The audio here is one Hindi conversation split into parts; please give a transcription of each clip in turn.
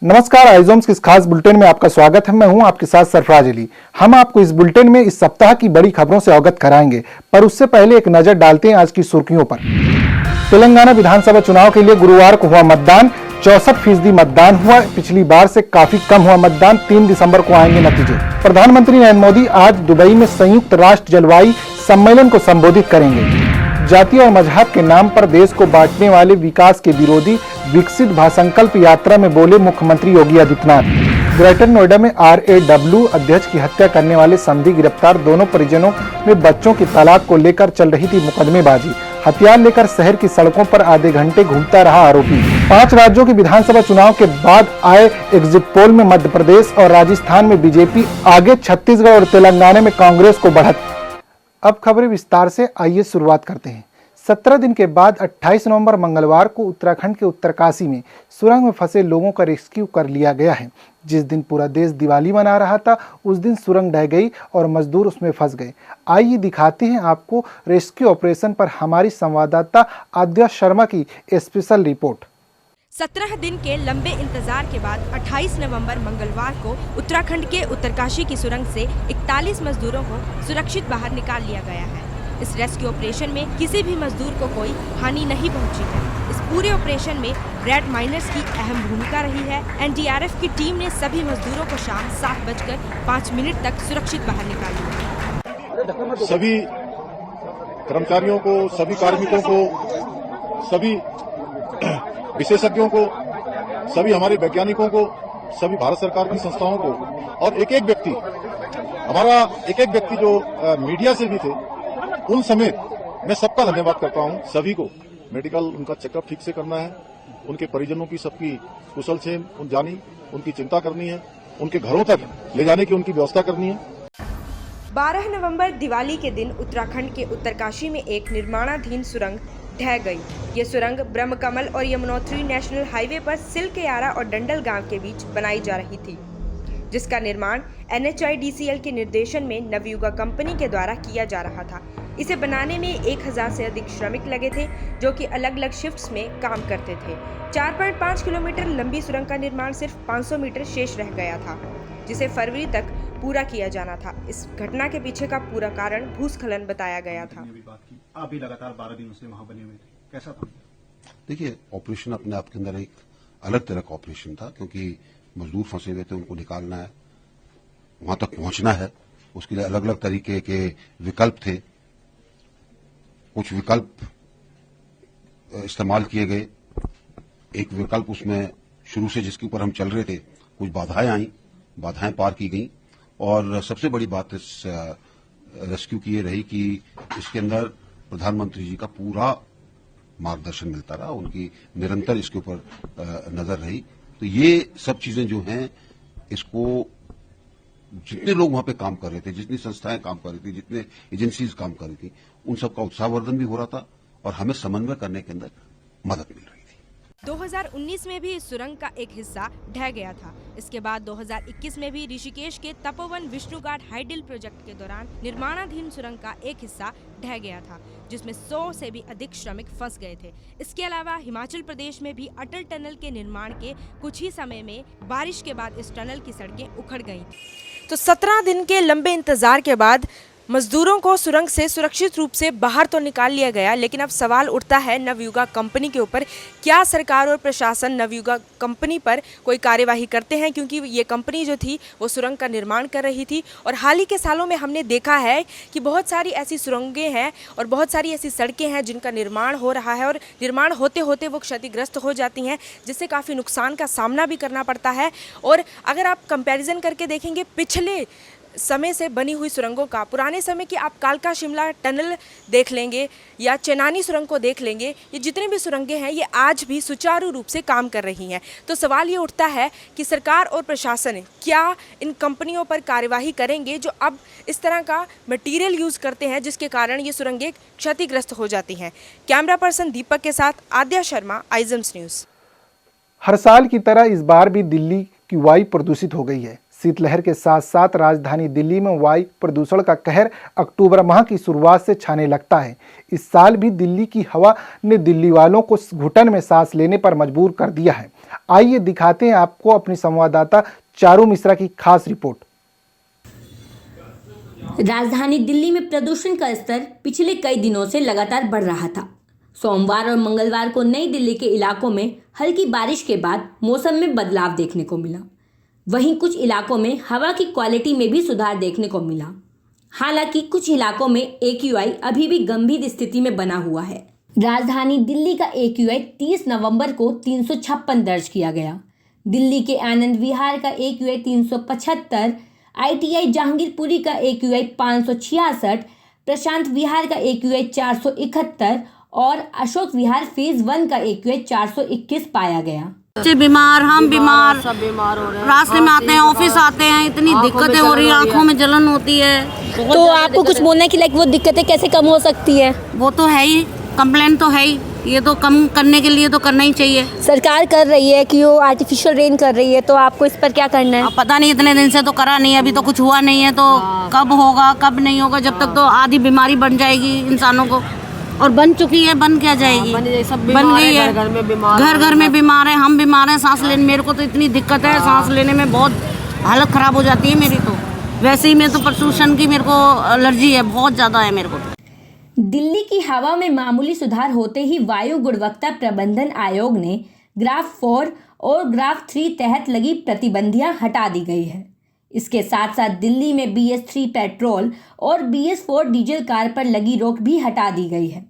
नमस्कार, आइजोम्स के इस खास बुलेटिन में आपका स्वागत है। मैं हूं आपके साथ सरफराज अली। हम आपको इस बुलेटिन में इस सप्ताह की बड़ी खबरों से अवगत कराएंगे, पर उससे पहले एक नजर डालते हैं आज की सुर्खियों पर। तेलंगाना विधानसभा चुनाव के लिए गुरुवार को हुआ मतदान, 64% मतदान हुआ। पिछली बार से काफी कम हुआ मतदान। 3 दिसंबर को आएंगे नतीजे। प्रधानमंत्री नरेंद्र मोदी आज दुबई में संयुक्त राष्ट्र जलवायु सम्मेलन को संबोधित करेंगे। जाति और मजहब के नाम पर देश को बांटने वाले विकास के विरोधी विकसित भाषासंकल्प यात्रा में बोले मुख्यमंत्री योगी आदित्यनाथ। ग्रेटर नोएडा में RAW अध्यक्ष की हत्या करने वाले संदिग्ध गिरफ्तार। दोनों परिजनों में बच्चों की तलाक को लेकर चल रही थी मुकदमेबाजी। हथियार लेकर शहर की सड़कों पर आधे घंटे घूमता रहा आरोपी। 5 राज्यों के विधानसभा चुनाव के बाद आए एग्जिट पोल में मध्य प्रदेश और राजस्थान में बीजेपी आगे, छत्तीसगढ़ और तेलंगाना में कांग्रेस को बढ़त। अब खबरें विस्तार से, आइए शुरुआत करते हैं। 17 दिन के बाद 28 नवंबर मंगलवार को उत्तराखंड के उत्तरकाशी में सुरंग में फंसे लोगों का रेस्क्यू कर लिया गया है। जिस दिन पूरा देश दिवाली मना रहा था, उस दिन सुरंग ढह गई और मजदूर उसमें फंस गए। आइए दिखाते हैं आपको रेस्क्यू ऑपरेशन पर हमारी संवाददाता आद्या शर्मा की स्पेशल रिपोर्ट। 17 दिन के लंबे इंतजार के बाद 28 नवंबर मंगलवार को उत्तराखंड के उत्तरकाशी की सुरंग से 41 मजदूरों को सुरक्षित बाहर निकाल लिया गया है। इस रेस्क्यू ऑपरेशन में किसी भी मजदूर को कोई हानि नहीं पहुंची है। इस पूरे ऑपरेशन में रेड माइनर्स की अहम भूमिका रही है। NDRF की टीम ने सभी मजदूरों को शाम 7:05 तक सुरक्षित बाहर निकाल लिया। सभी कर्मचारियों को, सभी कार्मिकों को, सभी विशेषज्ञों को, सभी हमारे वैज्ञानिकों को, सभी भारत सरकार की संस्थाओं को और एक एक व्यक्ति जो मीडिया से भी थे, उन समेत मैं सबका धन्यवाद करता हूं। सभी को मेडिकल उनका चेकअप ठीक से करना है, उनके परिजनों की सबकी कुशल क्षेम जानी, उनकी चिंता करनी है, उनके घरों तक ले जाने की उनकी व्यवस्था करनी है। 12 नवंबर दिवाली के दिन उत्तराखंड के उत्तरकाशी में एक निर्माणाधीन सुरंग ढह गई। ये सुरंग ब्रह्मकमल और यमुनोत्री नेशनल हाईवे पर सिलकेयारा और डंडल गांव के बीच बनाई जा रही थी, जिसका निर्माण NHIDCL के निर्देशन में नवयुगा कंपनी के द्वारा किया जा रहा था। इसे बनाने में 1000 से अधिक श्रमिक लगे थे, जो कि अलग अलग शिफ्ट्स में काम करते थे। 4.5 किलोमीटर लंबी सुरंग का निर्माण सिर्फ 500 मीटर शेष रह गया था, जिसे फरवरी तक पूरा किया जाना था। इस घटना के पीछे का पूरा कारण भूस्खलन बताया गया था। आप भी लगातार 12 दिनों से वहां बने हुए थे, कैसा था? देखिए, ऑपरेशन अपने आप के अंदर एक अलग तरह का ऑपरेशन था, क्योंकि मजदूर फंसे हुए थे, उनको निकालना है, वहां तक पहुंचना है। उसके लिए अलग अलग तरीके के विकल्प थे। कुछ विकल्प इस्तेमाल किए गए। एक विकल्प उसमें शुरू से जिसके ऊपर हम चल रहे थे, कुछ बाधाएं आई, बाधाएं पार की गई। और सबसे बड़ी बात इस रेस्क्यू की ये रही कि इसके अंदर प्रधानमंत्री जी का पूरा मार्गदर्शन मिलता रहा, उनकी निरंतर इसके ऊपर नजर रही। तो ये सब चीजें जो हैं, इसको जितने लोग वहां पे काम कर रहे थे, जितनी संस्थाएं काम कर रही थी, जितने एजेंसीज काम कर रही थी, उन सबका उत्साहवर्धन भी हो रहा था और हमें समन्वय करने के अंदर मदद मिल रही थी। 2019 में भी इस सुरंग का एक हिस्सा ढह गया था। इसके बाद 2021 में भी ऋषिकेश के तपोवन विष्णुघाट हाइडल प्रोजेक्ट के दौरान निर्माणाधीन सुरंग का एक हिस्सा ढह गया था, जिसमें 100 से भी अधिक श्रमिक फंस गए थे। इसके अलावा हिमाचल प्रदेश में भी अटल टनल के निर्माण के कुछ ही समय में बारिश के बाद इस टनल की सड़कें उखड़ गयी। तो 17 दिन के लंबे इंतजार के बाद मजदूरों को सुरंग से सुरक्षित रूप से बाहर तो निकाल लिया गया, लेकिन अब सवाल उठता है नवयुगा कंपनी के ऊपर। क्या सरकार और प्रशासन नवयुगा कंपनी पर कोई कार्यवाही करते हैं? क्योंकि ये कंपनी जो थी वो सुरंग का निर्माण कर रही थी, और हाल ही के सालों में हमने देखा है कि बहुत सारी ऐसी सुरंगें हैं और बहुत सारी ऐसी सड़कें हैं जिनका निर्माण हो रहा है, और निर्माण होते होते वो क्षतिग्रस्त हो जाती हैं, जिससे काफ़ी नुकसान का सामना भी करना पड़ता है। और अगर आप कंपैरिजन करके देखेंगे पिछले समय से बनी हुई सुरंगों का, पुराने समय की आप कालका शिमला टनल देख लेंगे या चेनानी सुरंग को देख लेंगे, ये जितने भी सुरंगें हैं ये आज भी सुचारू रूप से काम कर रही हैं। तो सवाल ये उठता है कि सरकार और प्रशासन क्या इन कंपनियों पर कार्यवाही करेंगे जो अब इस तरह का मटेरियल यूज़ करते हैं, जिसके कारण ये सुरंगें क्षतिग्रस्त हो जाती हैं। कैमरा पर्सन दीपक के साथ आद्या शर्मा, आइजम्स न्यूज़। हर साल की तरह इस बार भी दिल्ली की वायु प्रदूषित हो गई है। शीतलहर के साथ साथ राजधानी दिल्ली में वायु प्रदूषण का कहर अक्टूबर माह की शुरुआत से छाने लगता है। इस साल भी दिल्ली की हवा ने दिल्ली वालों को घुटन में सांस लेने पर मजबूर कर दिया है। आइए दिखाते हैं आपको अपनी संवाददाता चारू मिश्रा की खास रिपोर्ट। राजधानी दिल्ली में प्रदूषण का स्तर पिछले कई दिनों से लगातार बढ़ रहा था। सोमवार और मंगलवार को नई दिल्ली के इलाकों में हल्की बारिश के बाद मौसम में बदलाव देखने को मिला। वहीं कुछ इलाकों में हवा की क्वालिटी में भी सुधार देखने को मिला। हालांकि कुछ इलाकों में AQI अभी भी गंभीर स्थिति में बना हुआ है। राजधानी दिल्ली का AQI 30 नवंबर को 356 दर्ज किया गया। दिल्ली के आनंद विहार का AQI 375, ITI जहांगीरपुरी का AQI 566, प्रशांत विहार का AQI 471 और अशोक विहार फेज 1 का AQI 421 पाया गया। बच्चे बीमार, हम बीमार, सब बीमार हो रहे हैं। रास्ते में आते हैं, ऑफिस आते हैं, इतनी दिक्कतें हो रही है, आंखों में जलन होती है। तो आपको कुछ बोलना है कि लाइक वो दिक्कतें कैसे कम हो सकती है? वो तो है ही, कंप्लेंट तो है ही, ये तो कम करने के लिए तो करना ही चाहिए। सरकार कर रही है कि वो आर्टिफिशियल रेन कर रही है, तो आपको इस पर क्या करना है? अब पता नहीं, इतने दिन से तो करा नहीं है, अभी तो कुछ हुआ नहीं है, तो कब होगा कब नहीं होगा। जब तक तो आधी बीमारी बन जाएगी इंसानों को, और बन चुकी है, बन क्या जाएगी, बन गई है। घर घर में बीमार है, हम बीमार हैं, सांस लेने, मेरे को तो इतनी दिक्कत है, सांस लेने में बहुत हालत खराब हो जाती है मेरी। तो वैसे ही मैं तो प्रदूषण की मेरे को एलर्जी है, बहुत ज़्यादा है मेरे को। दिल्ली की हवा में मामूली सुधार होते ही वायु गुणवत्ता प्रबंधन आयोग ने ग्राफ 4 और ग्राफ 3 तहत लगी प्रतिबंधियां हटा दी गई है। इसके साथ साथ दिल्ली में BS3 पेट्रोल और BS4 डीजल कार पर लगी रोक भी हटा दी गई है।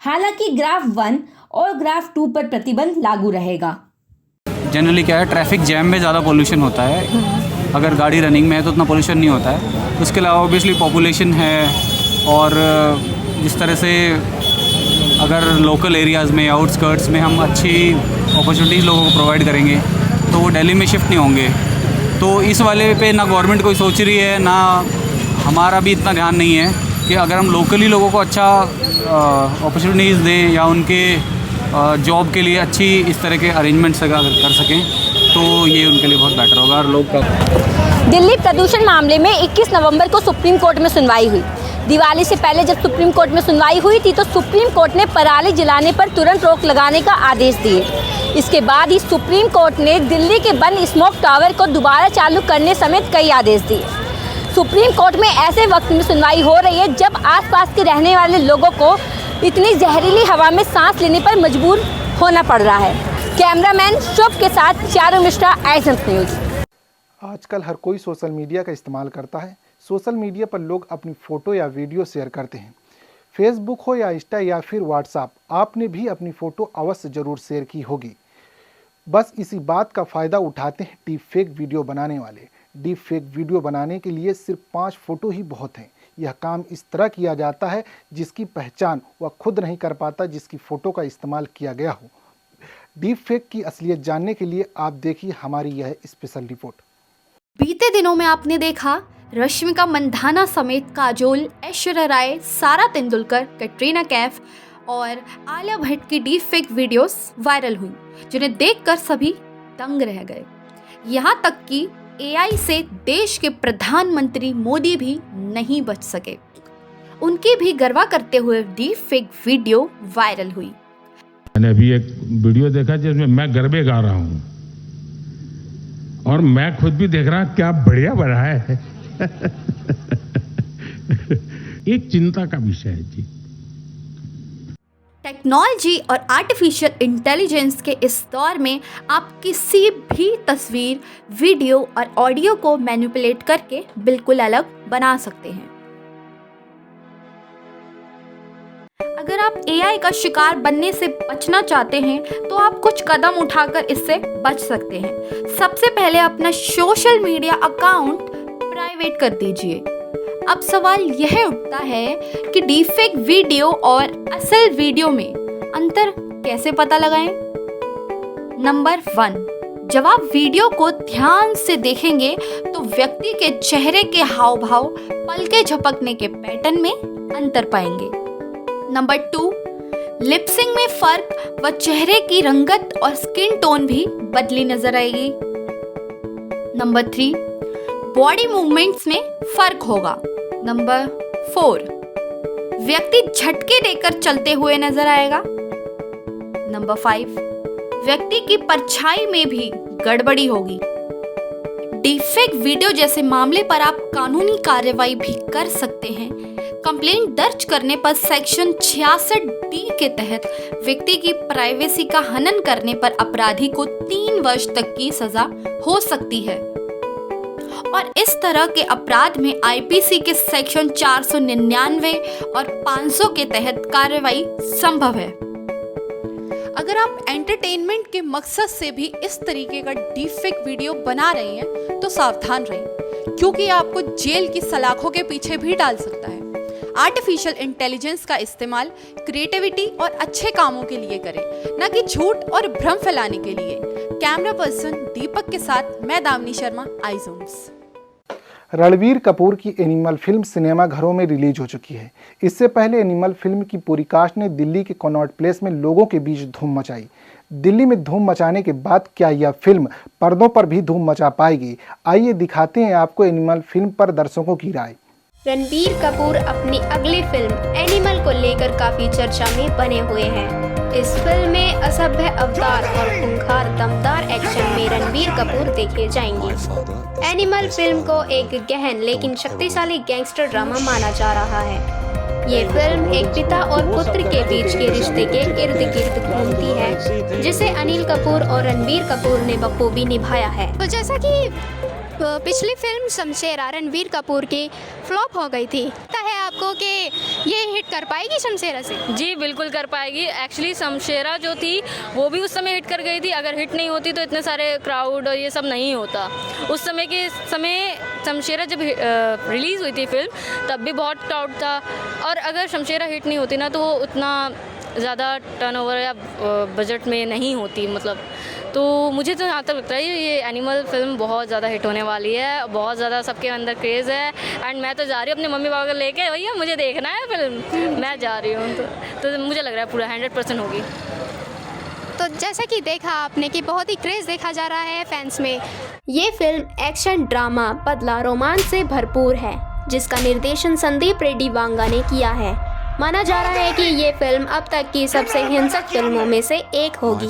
हालांकि ग्राफ 1 और ग्राफ 2 पर प्रतिबंध लागू रहेगा। जनरली क्या है, ट्रैफिक जैम में ज़्यादा पोल्यूशन होता है। अगर गाड़ी रनिंग में है तो उतना पोल्यूशन नहीं होता है। उसके अलावा ऑब्वियसली पॉपुलेशन है, और जिस तरह से अगर लोकल एरियाज़ में, आउटस्कर्ट्स में हम अच्छी अपॉर्चुनिटीज़ लोगों को प्रोवाइड करेंगे तो वो दिल्ली में शिफ्ट नहीं होंगे। तो इस वाले पे ना गवर्नमेंट कोई सोच रही है, ना हमारा भी इतना ध्यान नहीं है कि अगर हम लोकली लोगों को अच्छा अपॉर्चुनिटीज़ दें या उनके जॉब के लिए अच्छी इस तरह के अरेंजमेंट्स अगर कर सकें तो ये उनके लिए बहुत बेटर होगा। और लोग दिल्ली प्रदूषण मामले में 21 नवंबर को सुप्रीम कोर्ट में सुनवाई हुई। दिवाली से पहले जब सुप्रीम कोर्ट में सुनवाई हुई थी तो सुप्रीम कोर्ट ने पराली जलाने पर तुरंत रोक लगाने का आदेश दिए। इसके बाद ही सुप्रीम कोर्ट ने दिल्ली के बंद स्मोक टावर को दोबारा चालू करने समेत कई आदेश दिए। सुप्रीम कोर्ट में ऐसे वक्त में सुनवाई हो रही है जब आसपास के रहने वाले लोगों को इतनी जहरीली हवा में सांस लेने पर मजबूर होना पड़ रहा है। कैमरामैन शुभ के साथ चारू मिश्रा, एसएम न्यूज़। आजकल हर कोई सोशल मीडिया का इस्तेमाल करता है। सोशल मीडिया पर लोग अपनी फ़ोटो या वीडियो शेयर करते हैं। फेसबुक हो या इंस्टा या फिर व्हाट्सएप, आपने भी अपनी फ़ोटो अवश्य ज़रूर शेयर की होगी। बस इसी बात का फ़ायदा उठाते हैं डीप फेक वीडियो बनाने वाले। डीप फेक वीडियो बनाने के लिए सिर्फ 5 फ़ोटो ही बहुत हैं। यह काम इस तरह किया जाता है जिसकी पहचान वह खुद नहीं कर पाता जिसकी फ़ोटो का इस्तेमाल किया गया हो। डीप फेक की असलियत जानने के लिए आप देखिए हमारी यह स्पेशल रिपोर्ट। बीते दिनों में आपने देखा रश्मिका मंदाना समेत काजोल, ऐश्वर्या राय, सारा तेंदुलकर, कैटरीना कैफ और आलिया भट्ट की डीप फेक वीडियोस वायरल हुई, जिन्हें देखकर सभी दंग रह गए। यहाँ तक कि AI से देश के प्रधानमंत्री मोदी भी नहीं बच सके। उनकी भी गरबा करते हुए डीप फेक वीडियो वायरल हुई। मैंने अभी एक वीडियो देखा जिसमें मैं गरबे गा रहा हूँ और मैं खुद भी देख रहा क्या बढ़िया बना है। एक चिंता का विषय है जी। टेक्नोलॉजी और आर्टिफिशियल इंटेलिजेंस के इस दौर में आप किसी भी तस्वीर, वीडियो और ऑडियो को मैनिपुलेट करके बिल्कुल अलग बना सकते हैं। अगर आप AI का शिकार बनने से बचना चाहते हैं तो आप कुछ कदम उठाकर इससे बच सकते हैं। सबसे पहले अपना सोशल मीडिया अकाउंट प्राइवेट कर दीजिए। अब सवाल यह उठता है कि डीपफेक वीडियो और असल वीडियो में अंतर कैसे पता लगाएं? नंबर 1, जब आप वीडियो को ध्यान से देखेंगे तो व्यक्ति के चेहरे के हाव भाव, पलके झपकने के पैटर्न में अंतर पाएंगे। नंबर 2, लिपसिंग में फर्क व चेहरे की रंगत और स्किन टोन भी बदली नजर आएगी। नंबर 3, बॉडी मूवमेंट्स में फर्क होगा। नंबर 4, व्यक्ति झटके देकर चलते हुए नजर आएगा। नंबर 5, व्यक्ति की परछाई में भी गड़बड़ी होगी। डीफेक वीडियो जैसे मामले पर आप कानूनी कार्रवाई भी कर सकते हैं। कंप्लेंट दर्ज करने पर सेक्शन 66D के तहत व्यक्ति की प्राइवेसी का हनन करने पर अपराधी को 3 वर्ष तक की सजा हो सकती है और इस तरह के अपराध में आईपीसी के सेक्शन 499 और 500 के तहत कार्रवाई संभव है। अगर आप एंटरटेनमेंट के मकसद से भी इस तरीके का डीफेक वीडियो बना रहे हैं तो सावधान रहें, क्योंकि आपको जेल की सलाखों के पीछे भी डाल सकता है। आर्टिफिशियल इंटेलिजेंस का इस्तेमाल क्रिएटिविटी और अच्छे कामों के लिए करें, न कि झूठ और भ्रम फैलाने के लिए। कैमरा पर्सन दीपक के साथ मैं दामिनी शर्मा, आईज़ोन्स। रणबीर कपूर की एनिमल फिल्म सिनेमा घरों में रिलीज हो चुकी है। इससे पहले एनिमल फिल्म की पूरी कास्ट ने दिल्ली के कनॉट प्लेस में लोगों के बीच धूम मचाई। दिल्ली में धूम मचाने के बाद क्या यह फिल्म पर्दों पर भी धूम मचा पाएगी? आइए दिखाते हैं आपको एनिमल फिल्म पर दर्शकों की राय। रणबीर कपूर अपनी अगली फिल्म एनिमल को लेकर काफी चर्चा में बने हुए हैं। इस फिल्म में असभ्य अवतार और खूंखार दमदार एक्शन में रणबीर कपूर देखे जाएंगे। एनिमल फिल्म को एक गहन लेकिन शक्तिशाली गैंगस्टर ड्रामा माना जा रहा है। ये फिल्म एक पिता और पुत्र के बीच के रिश्ते के इर्द गिर्द घूमती है, जिसे अनिल कपूर और रणबीर कपूर ने बखूबी निभाया है। तो जैसा कि पिछली फिल्म शमशेरा रणबीर कपूर की फ्लॉप हो गई थी, लगता है आपको कि ये हिट कर पाएगी शमशेरा से? जी बिल्कुल कर पाएगी। एक्चुअली शमशेरा जो थी वो भी उस समय हिट कर गई थी। अगर हिट नहीं होती तो इतने सारे क्राउड और ये सब नहीं होता। उस समय के समय शमशेरा जब रिलीज़ हुई थी फिल्म तब भी बहुत क्राउड था, और अगर शमशेरा हिट नहीं होती ना तो वो उतना ज़्यादा टर्नओवर या बजट में नहीं होती मतलब। तो मुझे तो यहाँ तक लगता है ये एनिमल फिल्म बहुत ज़्यादा हिट होने वाली है, बहुत ज़्यादा सबके अंदर क्रेज़ है। एंड मैं तो जा रही हूँ अपने मम्मी पापा को लेके, भैया मुझे देखना है फिल्म, मैं जा रही हूँ। तो मुझे लग रहा है पूरा 100% होगी। तो जैसा कि देखा आपने कि बहुत ही क्रेज़ देखा जा रहा है फैंस में। ये फिल्म एक्शन ड्रामा बदला रोमांस से भरपूर है, जिसका निर्देशन संदीप रेड्डी वांगा ने किया है। माना जा रहा है कि ये फिल्म अब तक की सबसे हिंसक फिल्मों में से एक होगी।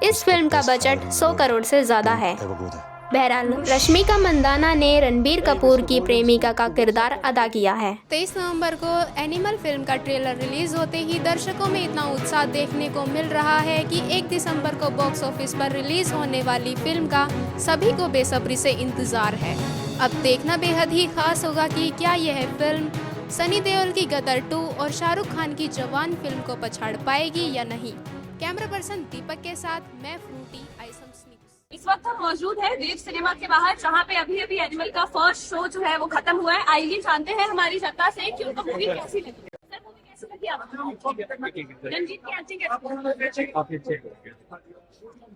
इस फिल्म का बजट 100 करोड़ से ज़्यादा है। बहरहाल रश्मिका मंदाना ने रणबीर कपूर की प्रेमिका का किरदार अदा किया है। 23 नवंबर को एनिमल फिल्म का ट्रेलर रिलीज होते ही दर्शकों में इतना उत्साह देखने को मिल रहा है कि 1 दिसंबर को बॉक्स ऑफिस पर रिलीज होने वाली फिल्म का सभी को बेसब्री से इंतजार है। अब देखना बेहद ही खास होगा कि क्या यह फिल्म सनी देओल की गदर 2 और शाहरुख खान की जवान फिल्म को पछाड़ पाएगी या नहीं। कैमरा पर्सन दीपक के साथ मैं फ्रूटी, आईज़ोन्स न्यूज़। इस वक्त हम मौजूद है देव सिनेमा के बाहर, जहाँ पे अभी एनिमल का फर्स्ट शो जो है वो खत्म हुआ है। आइए जानते हैं हमारी जनता से कि उनको मूवी कैसी लगी। सर मूवी कैसी लगी आपको? रंजीत की एक्टिंग कैसी?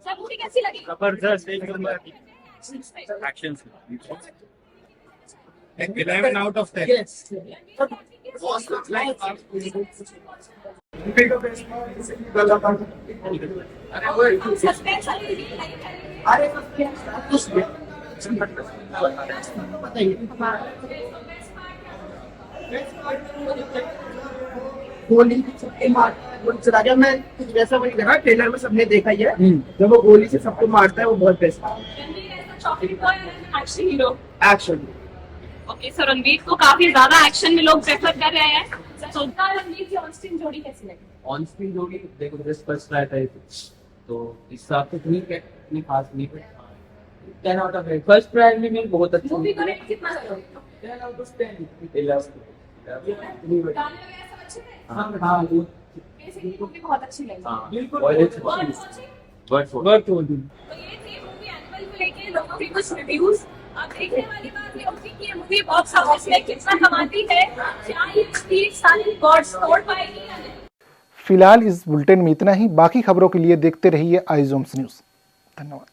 सर मूवी कैसी लगी? जबरदस्त, 11 out of 10. Yes. गोली चला गया। मैं जैसा मैंने देखा ट्रेलर में सबने देखा ही है, जब वो गोली से सबको मारता है वो बहुत बेस्ट एक्शन। ओके, सो रणवीर को काफी ज्यादा एक्शन में लोग प्रेफर कर रहे हैं। रणवीर की ऑन स्क्रीन जोड़ी कैसी लगी? ऑन स्क्रीन जोड़ी देखो जस्ट फर्स्ट ट्राई था तो इस हिसाब से ठीक है, इतनी खास नहीं है। 10 out of 10 फर्स्ट ट्राई में मेरे बहुत अच्छा। मूवी का रेट कितना दोगे? 10 out of 10 हाँ मूवी बहुत अच्छी लगी। बिल्कुल तो ये थी मूवी एनिमल को लेके लोगों के कुछ रिव्यूज। अब देखने वाली बात ये होगी कि ये मूवी बॉक्स ऑफिस में कितना कमाती है, क्या ये 30 साल रिकॉर्ड्स तोड़ पाएगी या नहीं। फिलहाल इस बुलेटिन में इतना ही। बाकी खबरों के लिए देखते रहिए आईज़ोन्स न्यूज़। धन्यवाद।